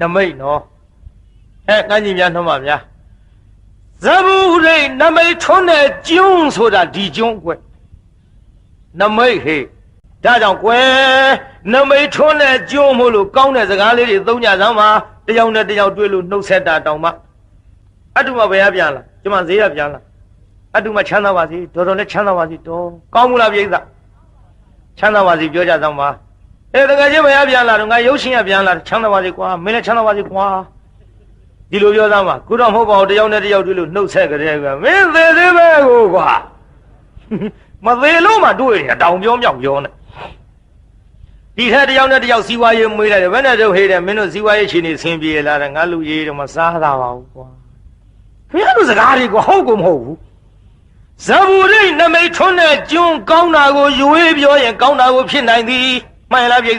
နမိတ်နော်ကန်းကြီးများနှမများဇဘူရိနမိတ်ထွန်းတဲ့ကျုံးဆိုတာဒီကျုံးကွနမိတ်ဟေ့ဒါကြောင့်ကွယ်နမိတ်ထွန်းတဲ့ကျုံးမို့လို့ကောင်းတဲ့စကားလေးတွေသုံးကြစမ်းပါတယောက်နဲ့တယောက်တွေ့လို့နှုတ်ဆက်တာတောင်မှအတုမဘယ်ရပြန်လားကျမဈေးရပြန်လားအတုမချမ်းသာပါစေတော်တော်နဲ့ချမ်းသာပါစေတော်ကောင်းမှုလားပြိဿချမ်းသာပါစေပြောကြစမ်းပါတကယ်ချင်းဘယ်ရပြန်လားတော့ငါရုပ်ရှင်ရပြန်လားချမ်းသာပါစေကွာမင်းလည်းချမ်းသာပါစေကွာဒီလိုပြောစမ်းပါခုတော့မဟုတ်ပါဘူးတယောက်နဲ့တယောက်တွေ့လို့နှုတ်ဆက်ကြတဲ့ကွာမင်းသေးသေးပဲကိုကွာမသေးလို့မှတွေ့ရတောင်ပြောမြောက်ပြောနေဒီထက်တယောက်နဲ့တယောက်စီဝါရေးမွေးလိုက်တယ်ဘယ်နဲ့တော့ဟေးတယ်မင်းတို့စီဝါရေးရှင်နေဆင်းပြေလာတယ်ငါလူရေးတော့မစားတာပါဘူးကွာခင်ဗျားတို့စကားတွေကဟုတ်ကုန်မဟုတ်ဘူးဇဘူရိနမိတ်ထွန်းတဲ့ကျွန်းကောင်းတာကိုရွေးပြောရင်ကောင်းတာကိုဖြစ်နိုင်သည်မှန်လားပြိဿ